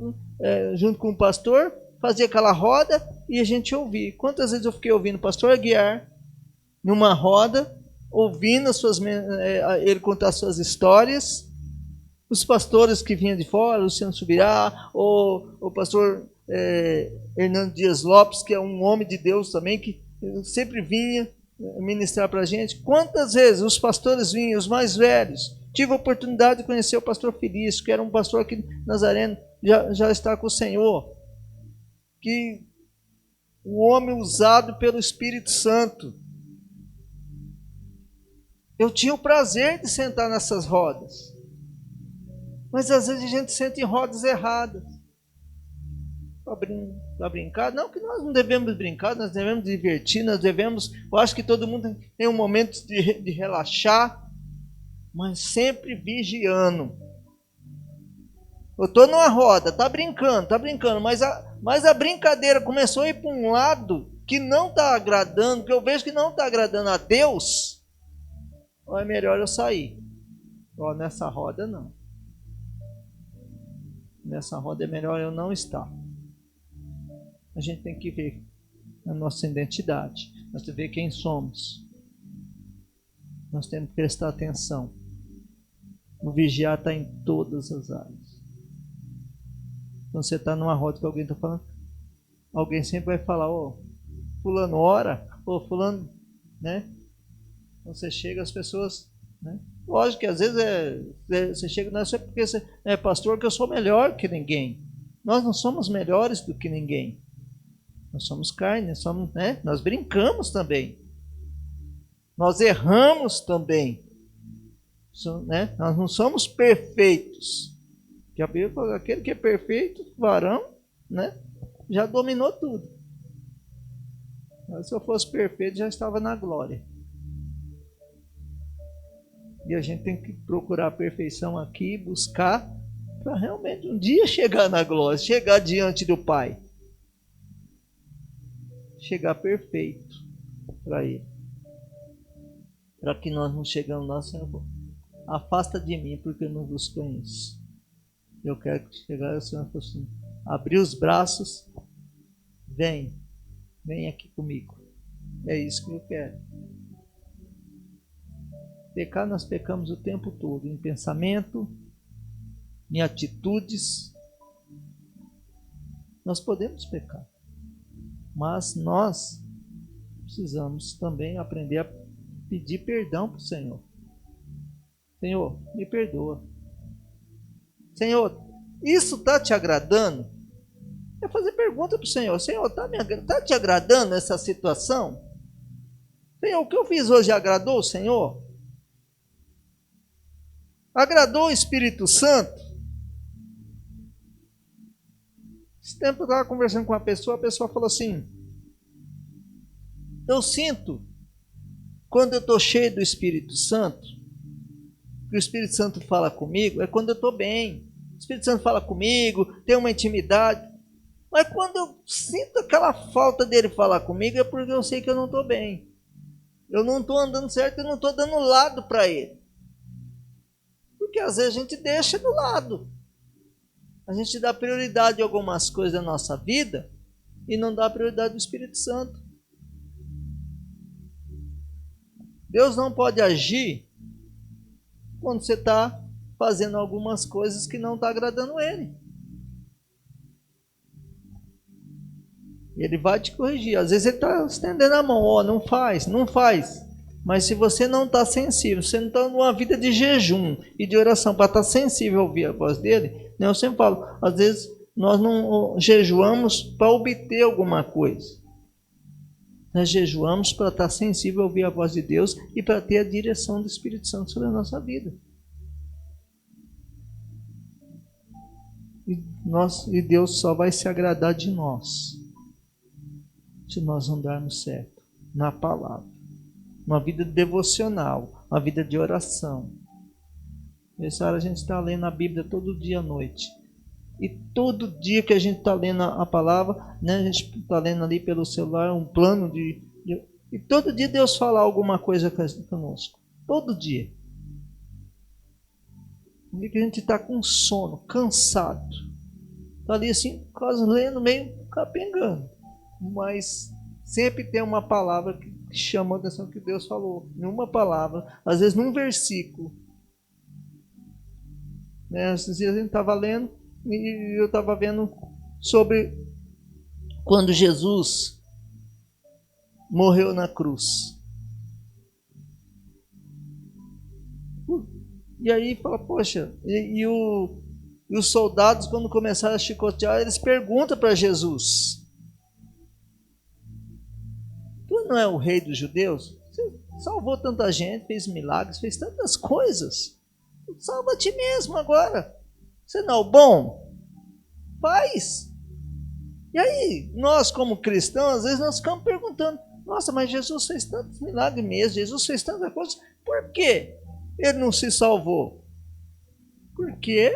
junto com o pastor, fazia aquela roda e a gente ouvia. Quantas vezes eu fiquei ouvindo o pastor Aguiar, numa roda, ouvindo ele contar as suas histórias, os pastores que vinham de fora, Luciano Subirá, o pastor Hernando Dias Lopes, que é um homem de Deus também, que sempre vinha ministrar para a gente. Quantas vezes os pastores vinham, os mais velhos? Tive a oportunidade de conhecer o pastor Felício, que era um pastor aqui Nazareno, já está com o Senhor. Que o homem usado pelo Espírito Santo. Eu tinha o prazer de sentar nessas rodas. Mas às vezes a gente senta em rodas erradas. Para brincar? Não, que nós não devemos brincar, nós devemos divertir, nós devemos... Eu acho que todo mundo tem um momento de relaxar, mas sempre vigiando. Eu estou numa roda, está brincando, mas a brincadeira começou a ir para um lado que não está agradando, que eu vejo que não está agradando a Deus. Ou é melhor eu sair? Ó, nessa roda não. Nessa roda é melhor eu não estar. A gente tem que ver a nossa identidade. Nós temos que ver quem somos. Nós temos que prestar atenção. O vigiar está em todas as áreas. Quando você está numa roda que alguém está falando, alguém sempre vai falar, fulano ora, fulano, né? Quando você chega, as pessoas, né? Lógico que às vezes você chega, não é só porque você é pastor que eu sou melhor que ninguém. Nós não somos melhores do que ninguém. Nós somos carne, né? Nós brincamos também. Nós erramos também. Né? Nós não somos perfeitos. Que a Bíblia fala, aquele que é perfeito, varão, né? Já dominou tudo. Mas se eu fosse perfeito, já estava na glória. E a gente tem que procurar a perfeição aqui, buscar, para realmente um dia chegar na glória, chegar diante do Pai. Chegar perfeito para Ele. Para que nós não chegamos lá, Senhor, afasta de mim, porque eu não vos conheço. Eu quero chegar ao Senhor assim, abrir os braços, vem aqui comigo. É isso que eu quero. Pecar, nós pecamos o tempo todo, em pensamento, em atitudes. Nós podemos pecar, mas nós precisamos também aprender a pedir perdão para o Senhor. Senhor, me perdoa. Senhor, isso está te agradando? É fazer pergunta para o Senhor. Senhor, está te agradando essa situação? Senhor, o que eu fiz hoje agradou o Senhor? Agradou o Espírito Santo? Esse tempo eu estava conversando com uma pessoa, a pessoa falou assim, eu sinto, quando eu estou cheio do Espírito Santo, que o Espírito Santo fala comigo, é quando eu estou bem. O Espírito Santo fala comigo, tem uma intimidade. Mas quando eu sinto aquela falta dele falar comigo, é porque eu sei que eu não estou bem. Eu não estou andando certo, eu não estou dando lado para ele. Porque às vezes a gente deixa do lado. A gente dá prioridade a algumas coisas da nossa vida e não dá prioridade ao Espírito Santo. Deus não pode agir quando você está fazendo algumas coisas que não está agradando Ele. Ele vai te corrigir. Às vezes Ele está estendendo a mão. Não faz. Mas se você não está sensível, você não está numa vida de jejum e de oração para estar sensível a ouvir a voz dele, né? Eu sempre falo, às vezes nós não jejuamos para obter alguma coisa. Nós jejuamos para estar sensível a ouvir a voz de Deus e para ter a direção do Espírito Santo sobre a nossa vida. E Deus só vai se agradar de nós se nós andarmos certo na palavra. Uma vida devocional, uma vida de oração. Nessa hora a gente está lendo a Bíblia todo dia à noite. E todo dia que a gente está lendo a palavra, né, a gente está lendo ali pelo celular um plano e todo dia Deus fala alguma coisa conosco. Todo dia. E que a gente está com sono, cansado. Está ali assim, quase lendo, meio capengando. Mas sempre tem uma palavra que chama a atenção que Deus falou. Numa palavra, às vezes num versículo. Né, esses dias a gente estava lendo e eu estava vendo sobre quando Jesus morreu na cruz. E aí fala, poxa, e os soldados, quando começaram a chicotear, eles perguntam para Jesus: tu não é o rei dos judeus? Você salvou tanta gente, fez milagres, fez tantas coisas. Salva a ti mesmo agora. Você não é o bom? Faz. E aí, nós como cristãos, às vezes nós ficamos perguntando: nossa, mas Jesus fez tantos milagres mesmo, Jesus fez tantas coisas, por quê ele não se salvou? Porque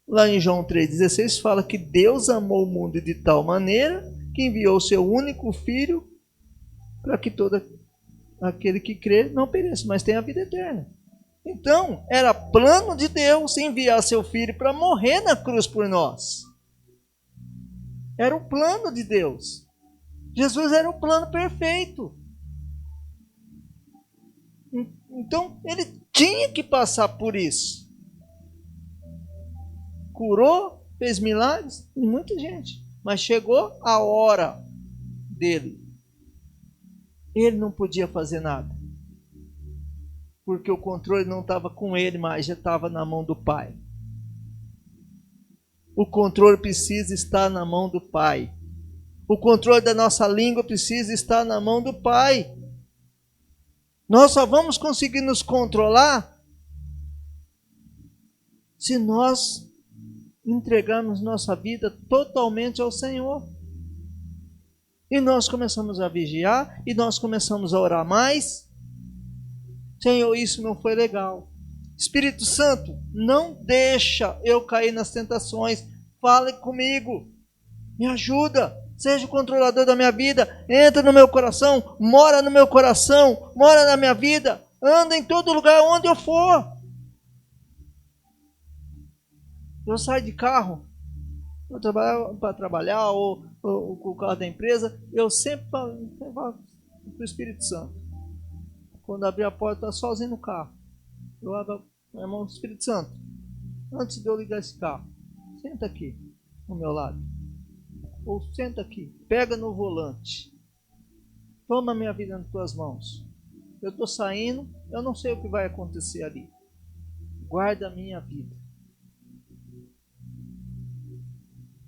lá em João 3,16 fala que Deus amou o mundo de tal maneira que enviou o seu único Filho para que todo aquele que crê não pereça, mas tenha a vida eterna. Então, era plano de Deus enviar seu Filho para morrer na cruz por nós. Era o plano de Deus. Jesus era o plano perfeito. Então, ele tinha que passar por isso. Curou, fez milagres em muita gente. Mas chegou a hora dele. Ele não podia fazer nada. Porque o controle não estava com ele, mas já estava na mão do Pai. O controle precisa estar na mão do Pai. O controle da nossa língua precisa estar na mão do Pai. Nós só vamos conseguir nos controlar se nós entregarmos nossa vida totalmente ao Senhor. E nós começamos a vigiar, e nós começamos a orar mais. Senhor, isso não foi legal. Espírito Santo, não deixa eu cair nas tentações. Fale comigo. Me ajuda. Seja o controlador da minha vida. Entra no meu coração. Mora no meu coração. Mora na minha vida. Anda em todo lugar onde eu for. Eu saio de carro para trabalhar ou com o carro da empresa. Eu sempre falo para o Espírito Santo. Quando abrir a porta, está sozinho no carro. Eu abro a mão do Espírito Santo. Antes de eu ligar esse carro, senta aqui, ao meu lado. Ou senta aqui, pega no volante. Toma a minha vida nas tuas mãos. Eu estou saindo, eu não sei o que vai acontecer ali. Guarda a minha vida.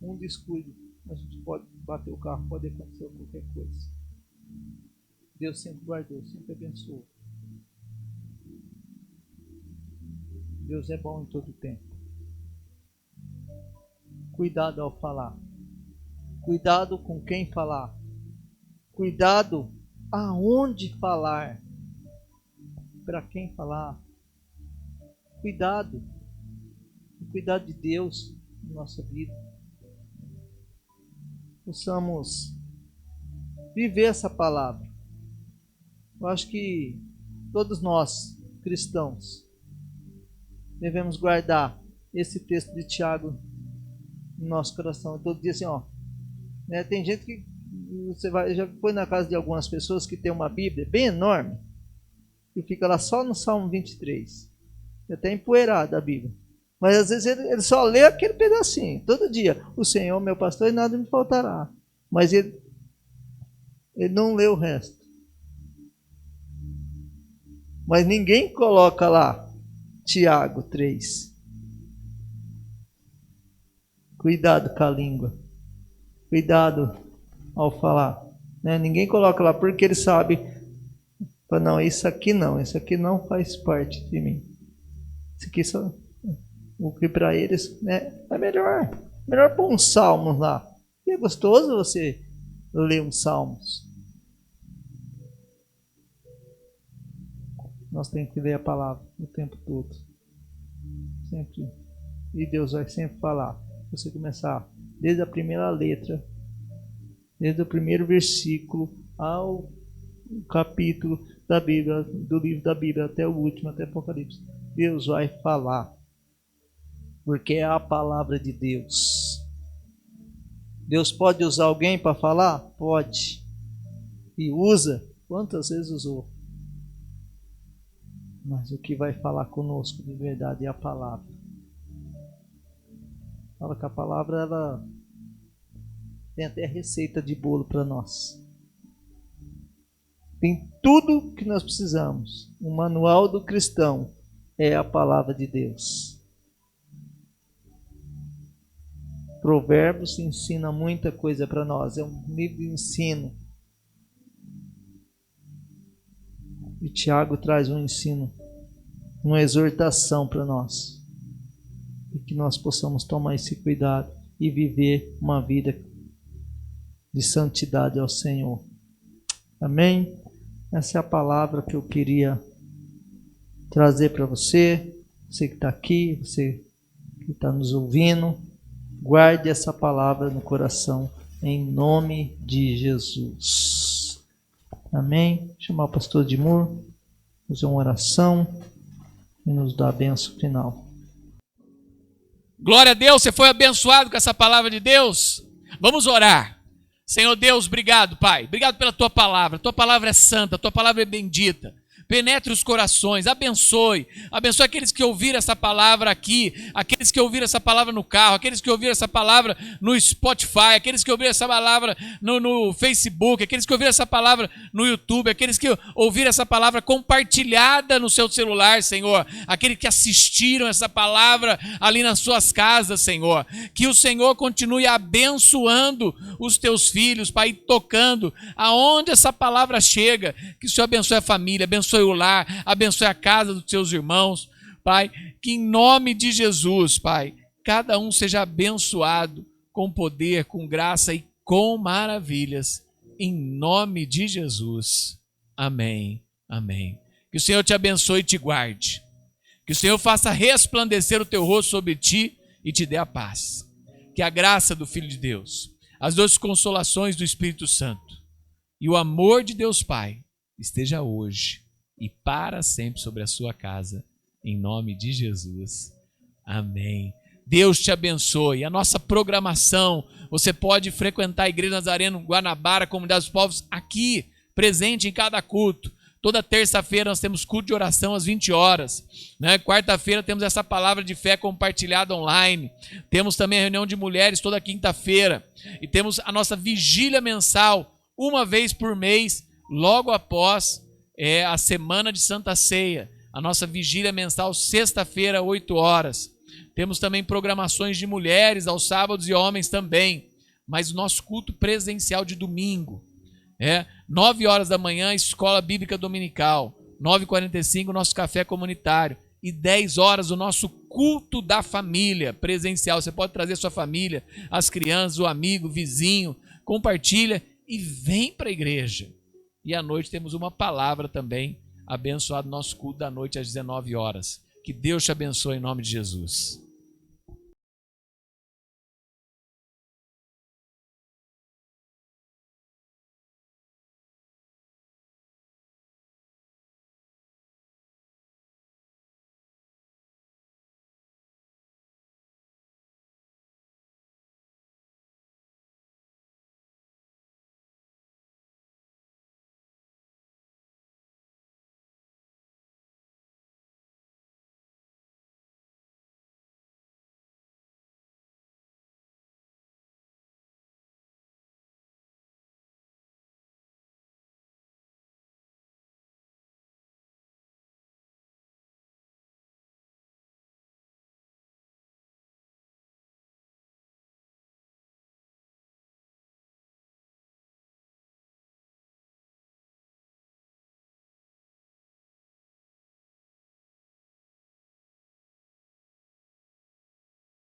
Um descuido, a gente pode bater o carro, pode acontecer qualquer coisa. Deus sempre guardou, sempre abençoou. Deus é bom em todo tempo. Cuidado ao falar. Cuidado com quem falar. Cuidado aonde falar. Para quem falar. Cuidado. O cuidado de Deus na nossa vida. Possamos viver essa palavra. Eu acho que todos nós, cristãos, devemos guardar esse texto de Tiago no nosso coração. Todo dia assim, ó. Né? Tem gente que já foi na casa de algumas pessoas que tem uma Bíblia bem enorme e fica lá só no Salmo 23. Até empoeirada a Bíblia. Mas às vezes ele só lê aquele pedacinho. Todo dia. O Senhor, meu pastor, e nada me faltará. Mas ele não lê o resto. Mas ninguém coloca lá Tiago 3. Cuidado com a língua. Cuidado ao falar. né? Ninguém coloca lá porque ele sabe, não, isso aqui não faz parte de mim. Isso aqui só, o que para eles, né, é melhor pôr uns salmos lá. E é gostoso você ler uns salmos. Nós temos que ler a palavra o tempo todo. Sempre. E Deus vai sempre falar. Você começar desde a primeira letra, desde o primeiro versículo ao capítulo da Bíblia, do livro da Bíblia até o último, até Apocalipse. Deus vai falar. Porque é a palavra de Deus. Deus pode usar alguém para falar? Pode. E usa. Quantas vezes usou? Mas o que vai falar conosco de verdade é a palavra. Fala que a palavra, ela tem até receita de bolo para nós. Tem tudo que nós precisamos. O manual do cristão é a palavra de Deus. Provérbios ensina muita coisa para nós. É um livro de ensino. E Tiago traz um ensino, uma exortação para nós. E que nós possamos tomar esse cuidado e viver uma vida de santidade ao Senhor. Amém? Essa é a palavra que eu queria trazer para você. Você que está aqui, você que está nos ouvindo. Guarde essa palavra no coração, em nome de Jesus. Amém? Vou chamar o pastor Edmur, fazer uma oração e nos dar a bênção final. Glória a Deus, você foi abençoado com essa palavra de Deus? Vamos orar. Senhor Deus, obrigado, Pai. Obrigado pela Tua palavra. Tua palavra é santa, Tua palavra é bendita. Penetre os corações, abençoe aqueles que ouviram essa palavra aqui, aqueles que ouviram essa palavra no carro, aqueles que ouviram essa palavra no Spotify, aqueles que ouviram essa palavra no Facebook, aqueles que ouviram essa palavra no YouTube, aqueles que ouviram essa palavra compartilhada no seu celular, Senhor, aqueles que assistiram essa palavra ali nas suas casas, Senhor, que o Senhor continue abençoando os teus filhos, Pai, tocando aonde essa palavra chega, que o Senhor abençoe a família, abençoe o lar, abençoe a casa dos seus irmãos, Pai, que em nome de Jesus, Pai, cada um seja abençoado com poder, com graça e com maravilhas, em nome de Jesus. Amém, amém. Que o Senhor te abençoe e te guarde, que o Senhor faça resplandecer o teu rosto sobre ti e te dê a paz, que a graça do Filho de Deus, as doces consolações do Espírito Santo e o amor de Deus Pai esteja hoje e para sempre sobre a sua casa, em nome de Jesus. Amém. Deus te abençoe. A nossa programação, você pode frequentar a Igreja Nazareno Guanabara, Comunidade dos Povos, aqui, presente em cada culto. Toda terça-feira nós temos culto de oração às 20 horas. Né? Quarta-feira temos essa palavra de fé compartilhada online. Temos também a reunião de mulheres toda quinta-feira. E temos a nossa vigília mensal, uma vez por mês, logo após a Semana de Santa Ceia. A nossa vigília mensal, sexta-feira, 8 horas. Temos também programações de mulheres aos sábados e homens também. Mas o nosso culto presencial de domingo. 9 horas da manhã, Escola Bíblica Dominical. 9h45, nosso café comunitário. E 10 horas, o nosso culto da família presencial. Você pode trazer sua família, as crianças, o amigo, o vizinho. Compartilha e vem para a igreja. E à noite temos uma palavra também, abençoado nosso culto da noite às 19 horas. Que Deus te abençoe em nome de Jesus.